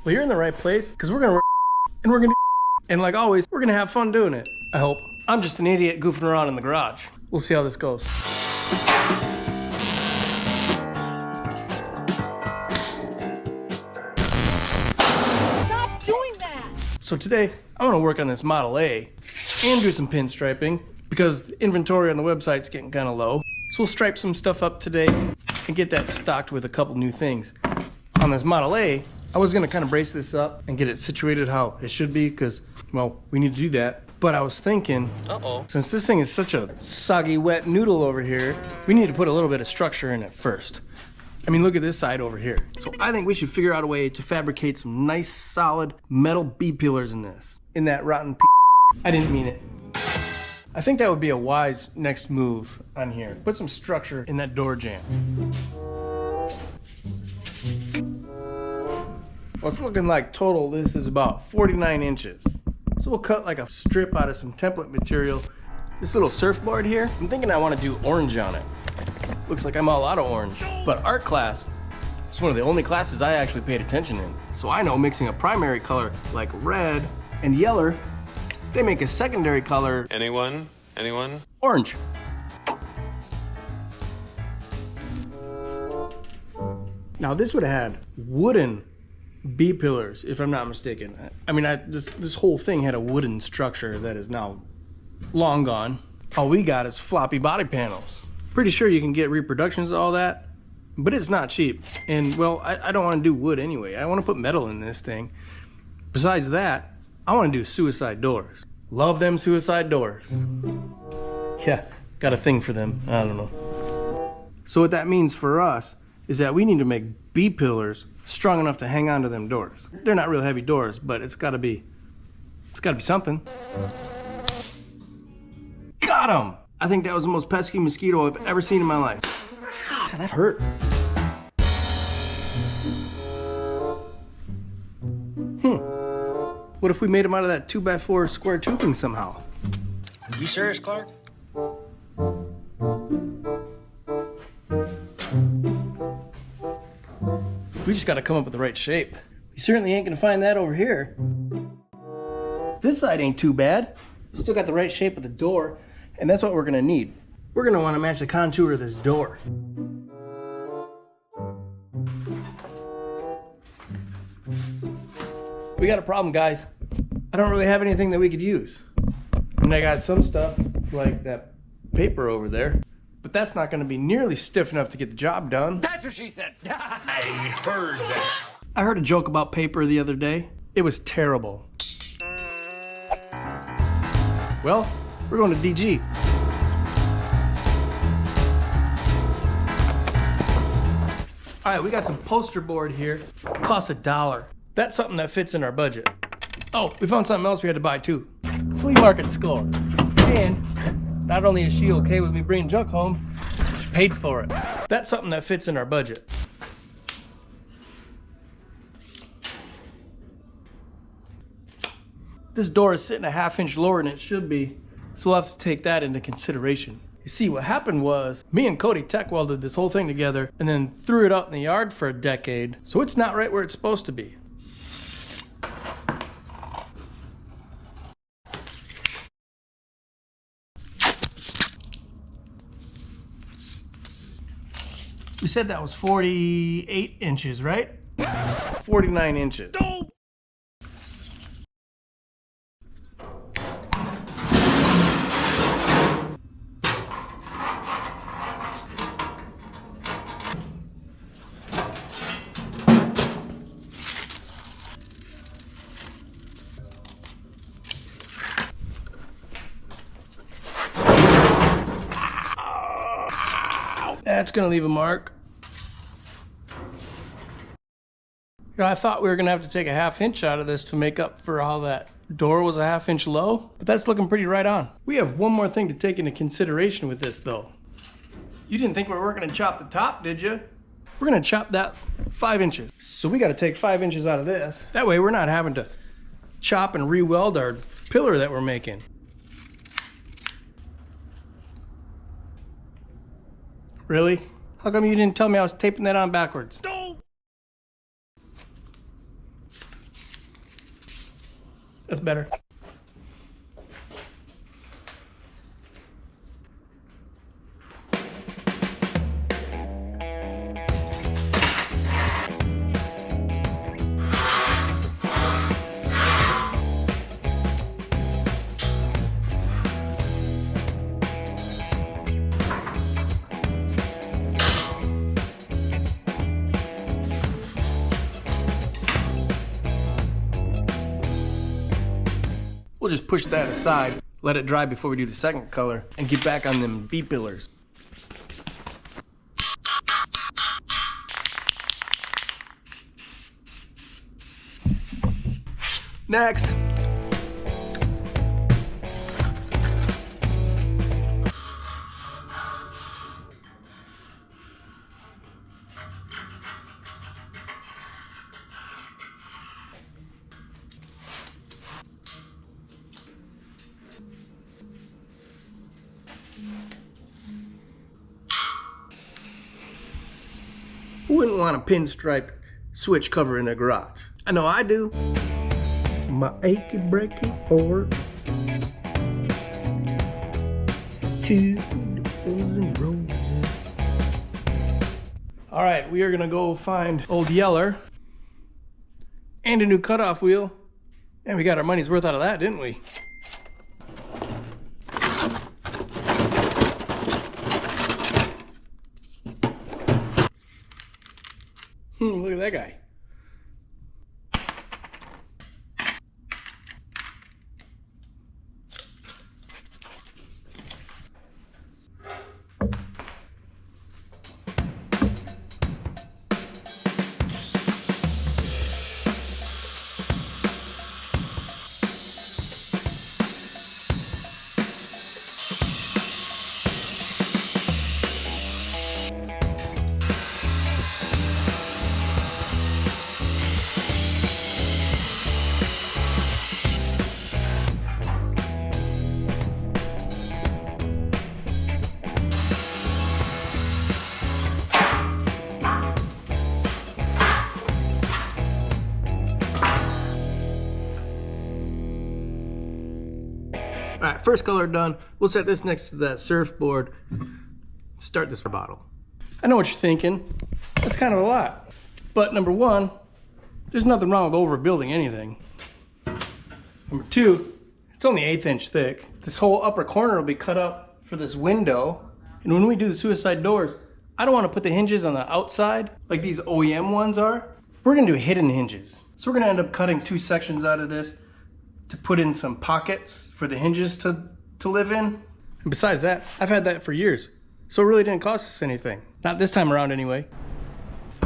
Well, you're in the right place, because we're gonna and we're gonna and like always, we're gonna have fun doing it. I hope. I'm just an idiot goofing around in the garage. We'll see how this goes. Stop doing that! So today, I'm gonna work on this Model A and do some pinstriping because the inventory on the website's getting kind of low. So we'll stripe some stuff up today and get that stocked with a couple new things. On this Model A, I was gonna kind of brace this up and get it situated how it should be because, well, we need to do that. But I was thinking, since this thing is such a soggy, wet noodle over here, we need to put a little bit of structure in it first. I mean, look at this side over here. So I think we should figure out a way to fabricate some nice, solid metal B-pillars in this. In that rotten I didn't mean it. I think that would be a wise next move on here. Put some structure in that door jamb. Well, it's looking like total this is about 49 inches. So we'll cut like a strip out of some template material. This little surfboard here, I'm thinking I want to do orange on it. Looks like I'm all out of orange. But art class is one of the only classes I actually paid attention in. So I know mixing a primary color like red and yellow, they make a secondary color. Anyone? Orange. Now this would have had wooden B-pillars, if I'm not mistaken. I mean, this whole thing had a wooden structure that is now long gone. All we got is floppy body panels. Pretty sure you can get reproductions of all that, but it's not cheap. And well, I don't want to do wood anyway. I want to put metal in this thing. Besides that, I want to do suicide doors. Love them suicide doors. Yeah, got a thing for them. I don't know. So what that means for us is that we need to make B-pillars strong enough to hang on to them doors. They're not real heavy doors, but it's gotta be something. Got him! I think that was the most pesky mosquito I've ever seen in my life. God, that hurt. What if we made him out of that 2x4 square tubing somehow? You serious, Clark? We just gotta come up with the right shape. You certainly ain't gonna find that over here. This side ain't too bad. Still got the right shape of the door, and that's what we're gonna need. We're gonna wanna match the contour of this door. We got a problem, guys. I don't really have anything that we could use. I mean, I got some stuff, like that paper over there, but that's not gonna be nearly stiff enough to get the job done. That's what she said. I heard that. I heard a joke about paper the other day. It was terrible. Well, we're going to DG. All right, we got some poster board here. Costs $1. That's something that fits in our budget. Oh, we found something else we had to buy too. Flea market score. And not only is she okay with me bringing junk home, she paid for it. That's something that fits in our budget. This door is sitting a ½ inch lower than it should be, so we'll have to take that into consideration. You see, what happened was, me and Cody tech welded this whole thing together and then threw it out in the yard for a decade, so it's not right where it's supposed to be. We said that was 48 inches, right? 49 inches. That's gonna leave a mark. You know, I thought we were gonna have to take a ½ inch out of this to make up for how that door was a ½ inch low, but that's looking pretty right on. We have one more thing to take into consideration with this though. You didn't think we weren't gonna chop the top, did you? We're gonna chop that 5 inches. So we gotta take 5 inches out of this. That way we're not having to chop and re-weld our pillar that we're making. Really? How come you didn't tell me I was taping that on backwards? That's better. We'll just push that aside, let it dry before we do the second color, and get back on them B-pillars. Next. Who wouldn't want a pinstripe switch cover in their garage? I know I do. My achy breaky Ford 2,000 roses. All right, we are gonna go find old Yeller and a new cutoff wheel. And we got our money's worth out of that, didn't we? Look at that guy. All right, first color done. We'll set this next to that surfboard. Start this bottle. I know what you're thinking. That's kind of a lot. But number one, there's nothing wrong with overbuilding anything. Number two, it's only 1/8 inch thick. This whole upper corner will be cut up for this window. And when we do the suicide doors, I don't want to put the hinges on the outside like these OEM ones are. We're gonna do hidden hinges. So we're gonna end up cutting 2 sections out of this to put in some pockets for the hinges to live in. And besides that, I've had that for years. So it really didn't cost us anything. Not this time around anyway.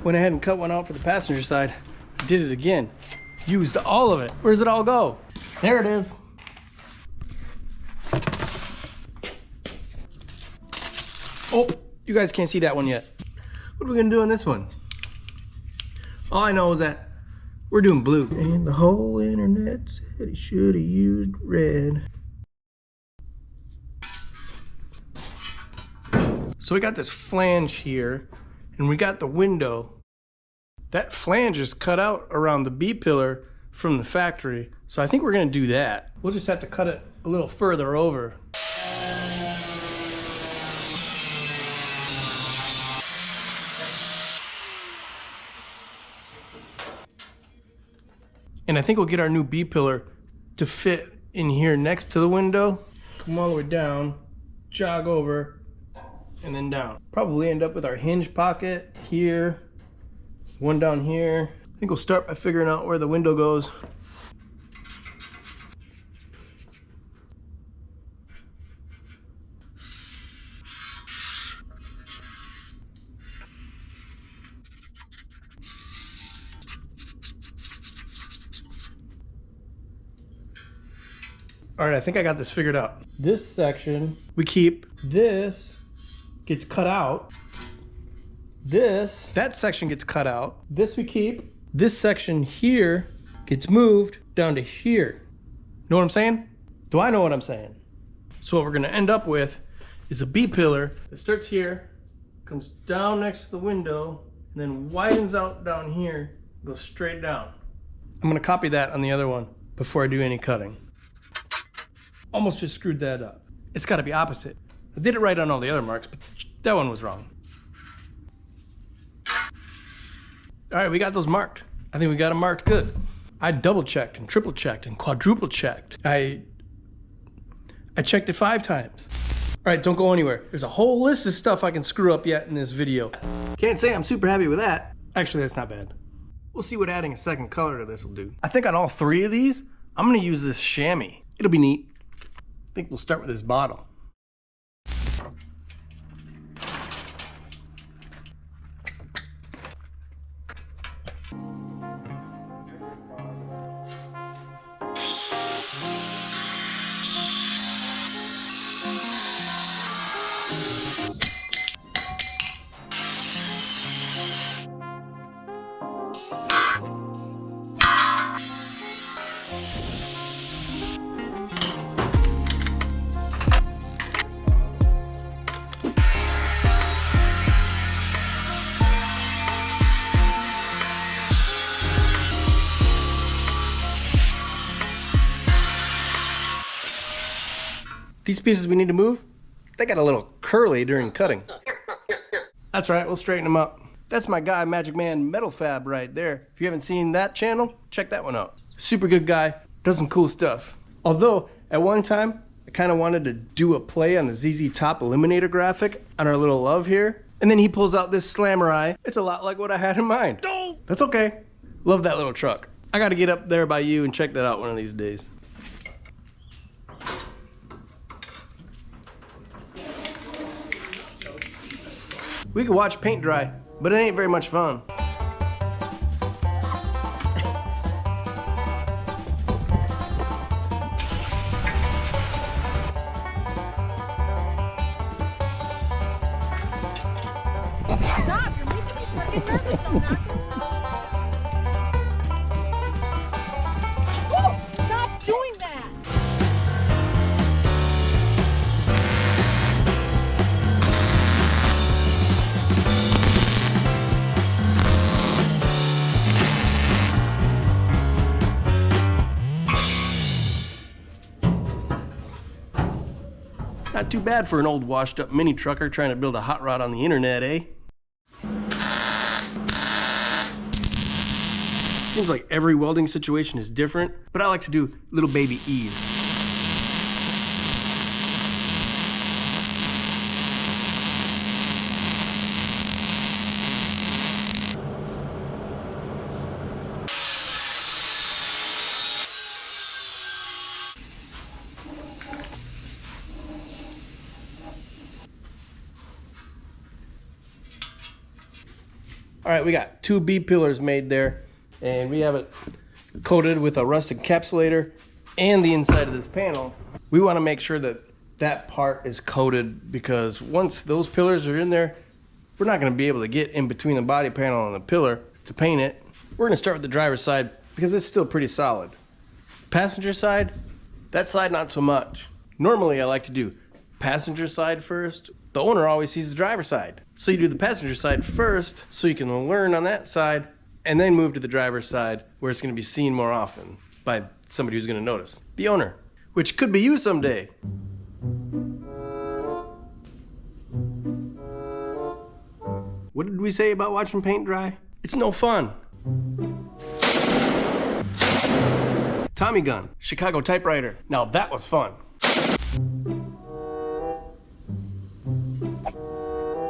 Went ahead and cut one out for the passenger side. Did it again. Used all of it. Where does it all go? There it is. Oh, you guys can't see that one yet. What are we gonna do on this one? All I know is that we're doing blue. And the whole internet said he should have used red. So we got this flange here, and we got the window. That flange is cut out around the B-pillar from the factory. So I think we're gonna do that. We'll just have to cut it a little further over. And I think we'll get our new B-pillar to fit in here next to the window. Come all the way down, jog over, and then down. Probably end up with our hinge pocket here, one down here. I think we'll start by figuring out where the window goes. All right, I think I got this figured out. This section we keep, this gets cut out. That section gets cut out. This we keep. This section here gets moved down to here. Know what I'm saying? Do I know what I'm saying? So what we're gonna end up with is a B-pillar that starts here, comes down next to the window, and then widens out down here, goes straight down. I'm gonna copy that on the other one. before I do any cutting. Almost just screwed that up. It's got to be opposite. I did it right on all the other marks, but that one was wrong. All right, we got those marked. I think we got them marked good. I double checked and triple checked and quadruple checked. I checked it 5 times. All right, don't go anywhere. There's a whole list of stuff I can screw up yet in this video. Can't say I'm super happy with that. Actually, that's not bad. We'll see what adding a second color to this will do. I think on all 3 of these, I'm gonna use this chamois. It'll be neat. I think we'll start with this bottle. These pieces we need to move, they got a little curly during cutting. That's right, we'll straighten them up. That's my guy, Magic Man Metal Fab right there. If you haven't seen that channel, check that one out. Super good guy, does some cool stuff. Although, at one time, I kind of wanted to do a play on the ZZ Top Eliminator graphic on our little love here. And then he pulls out this slammer eye. It's a lot like what I had in mind. That's okay. Love that little truck. I gotta get up there by you and check that out one of these days. We could watch paint dry, but it ain't very much fun. Stop! You're making me freaking nervous, don't knock it. Woo! Stop doing that! Not too bad for an old washed up mini trucker trying to build a hot rod on the internet, eh? Seems like every welding situation is different, but I like to do little baby ease. All right, we got 2 B pillars made there, and we have it coated with a rust encapsulator and the inside of this panel. We want to make sure that that part is coated, because once those pillars are in there, we're not going to be able to get in between the body panel and the pillar to paint it. We're going to start with the driver's side because it's still pretty solid. Passenger side, that side not so much. Normally I like to do passenger side first. The owner always sees the driver's side. So you do the passenger side first so you can learn on that side, and then move to the driver's side where it's going to be seen more often by somebody who's going to notice. The owner, which could be you someday. What did we say about watching paint dry? It's no fun. Tommy gun, Chicago typewriter. Now that was fun.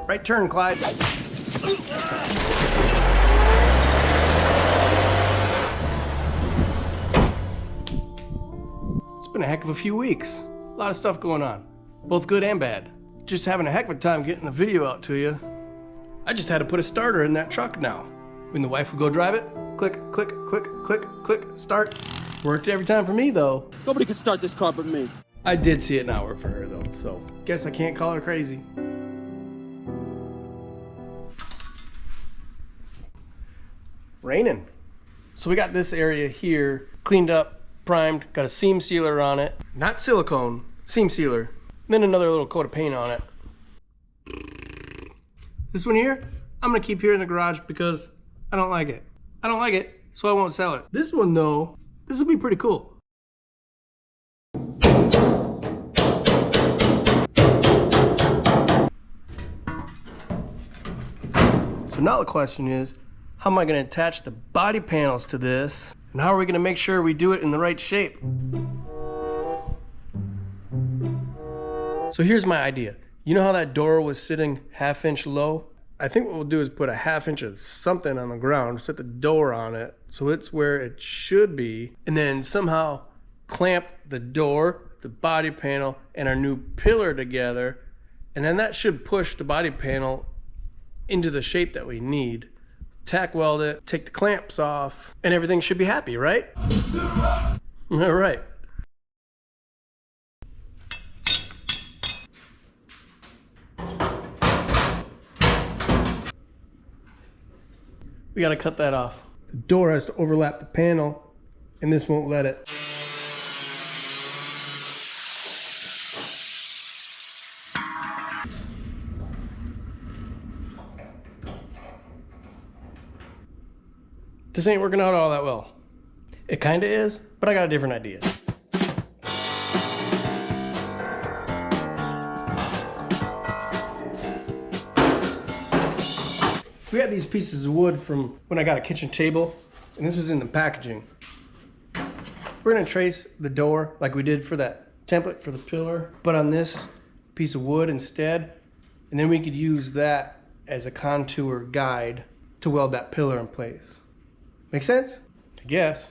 Right turn, Clyde. It's been a heck of a few weeks. A lot of stuff going on, both good and bad. Just having a heck of a time getting the video out to you. I just had to put a starter in that truck now. When the wife would go drive it, click, click, click, click, click, start. Worked every time for me though. Nobody can start this car but me. I did see it not work for her though, so guess I can't call her crazy. Raining. So we got this area here cleaned up, primed, got a seam sealer on it. Not silicone, seam sealer. Then another little coat of paint on it. This one here, I'm gonna keep here in the garage because I don't like it. I don't like it, so I won't sell it. This one though, this will be pretty cool. So now the question is, how am I going to attach the body panels to this? And how are we going to make sure we do it in the right shape? So here's my idea. You know how that door was sitting ½ inch low? I think what we'll do is put a ½ inch of something on the ground, set the door on it so it's where it should be, and then somehow clamp the door, the body panel, and our new pillar together, and then that should push the body panel into the shape that we need. Tack weld it, take the clamps off, and everything should be happy, right? All right. We gotta cut that off. The door has to overlap the panel, and this won't let it. This ain't working out all that well. It kinda is, but I got a different idea. We had these pieces of wood from when I got a kitchen table, and this was in the packaging. We're gonna trace the door like we did for that template for the pillar, but on this piece of wood instead, and then we could use that as a contour guide to weld that pillar in place. Make sense? I guess.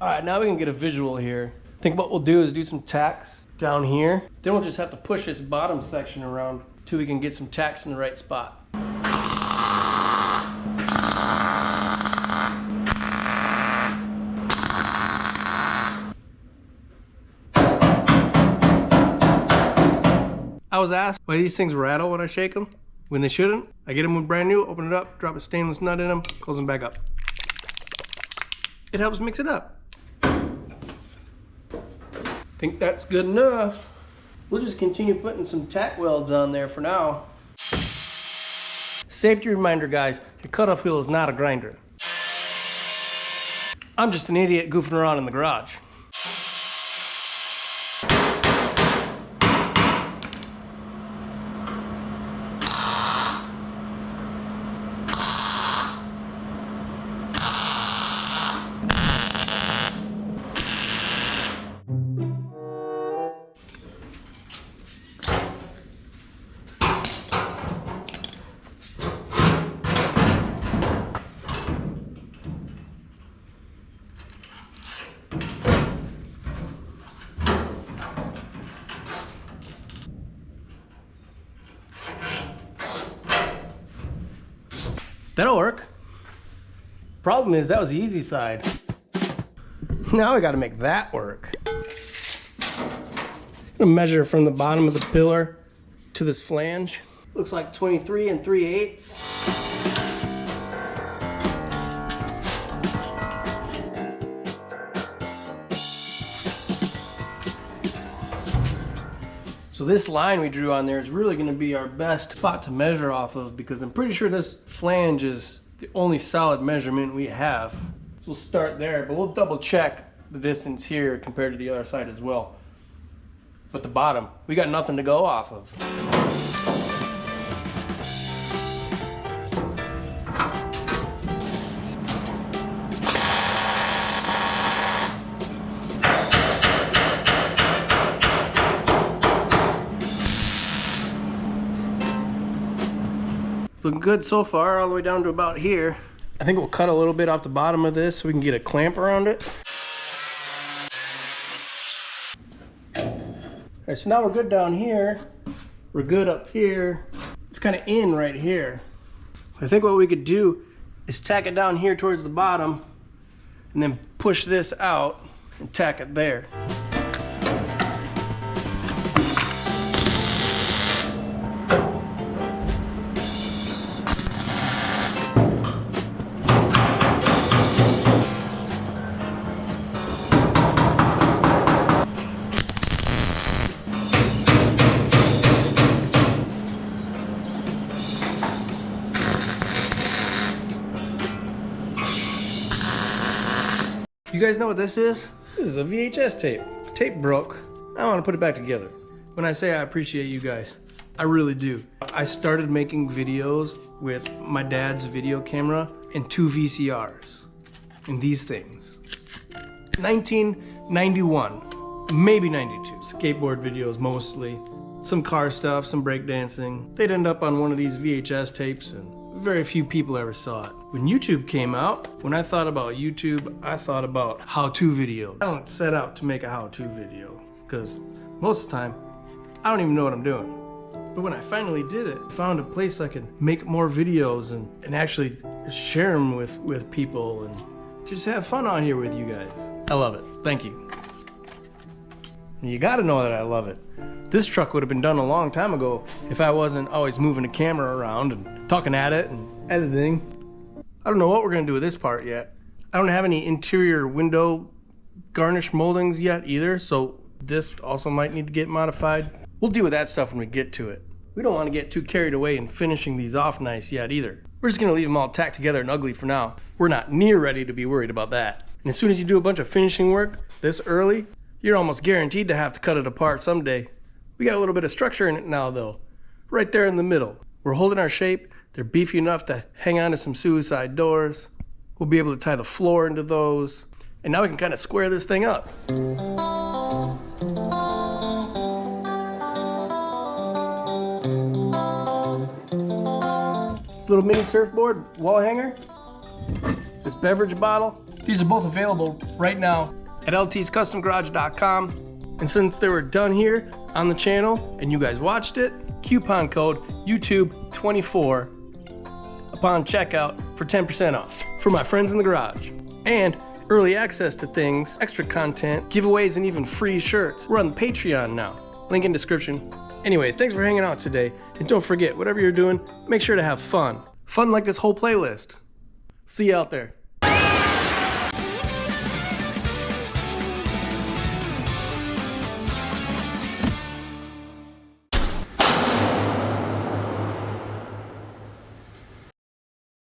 All right, now we can get a visual here. I think what we'll do is do some tacks down here. Then we'll just have to push this bottom section around till we can get some tacks in the right spot. I was asked why these things rattle when I shake them, when they shouldn't. I get them when brand new, open it up, drop a stainless nut in them, close them back up. It helps mix it up. Think that's good enough. We'll just continue putting some tack welds on there for now. Safety reminder, guys, your cutoff wheel is not a grinder. I'm just an idiot goofing around in the garage. That'll work. Problem is, that was the easy side. Now I gotta make that work. I'm gonna measure from the bottom of the pillar to this flange. Looks like 23 3/8. So this line we drew on there is really gonna be our best spot to measure off of, because I'm pretty sure this flange is the only solid measurement we have. So we'll start there, but we'll double check the distance here compared to the other side as well. But the bottom, we got nothing to go off of. Looking good so far, all the way down to about here. I think we'll cut a little bit off the bottom of this so we can get a clamp around it. All right, so now we're good down here. We're good up here. It's kind of in right here. I think what we could do is tack it down here towards the bottom and then push this out and tack it there. You guys know what this is? This is a VHS tape. Tape broke. I want to put it back together. When I say I appreciate you guys, I really do. I started making videos with my dad's video camera and 2 VCRs and these things. 1991, maybe 92. Skateboard videos mostly. Some car stuff, some breakdancing. They'd end up on one of these VHS tapes and very few people ever saw it. When YouTube came out, when I thought about YouTube, I thought about how-to videos. I don't set out to make a how-to video because most of the time, I don't even know what I'm doing. But when I finally did it, I found a place I could make more videos and actually share them with people and just have fun on here with you guys. I love it. Thank you. And you gotta know that I love it. This truck would have been done a long time ago if I wasn't always moving the camera around and talking at it and editing. I don't know what we're gonna do with this part yet. I don't have any interior window garnish moldings yet either, so this also might need to get modified. We'll deal with that stuff when we get to it. We don't want to get too carried away in finishing these off nice yet either. We're just gonna leave them all tacked together and ugly for now. We're not near ready to be worried about that. And as soon as you do a bunch of finishing work this early, you're almost guaranteed to have to cut it apart someday. We got a little bit of structure in it now though. Right there in the middle. We're holding our shape. They're beefy enough to hang on to some suicide doors. We'll be able to tie the floor into those. And now we can kind of square this thing up. This little mini surfboard wall hanger. This beverage bottle. These are both available right now at ltscustomgarage.com. And since they were done here on the channel and you guys watched it, coupon code YouTube24 upon checkout for 10% off for my friends in the garage. And early access to things, extra content, giveaways, and even free shirts. We're on Patreon now. Link in description. Anyway, thanks for hanging out today. And don't forget, whatever you're doing, make sure to have fun. Fun like this whole playlist. See you out there.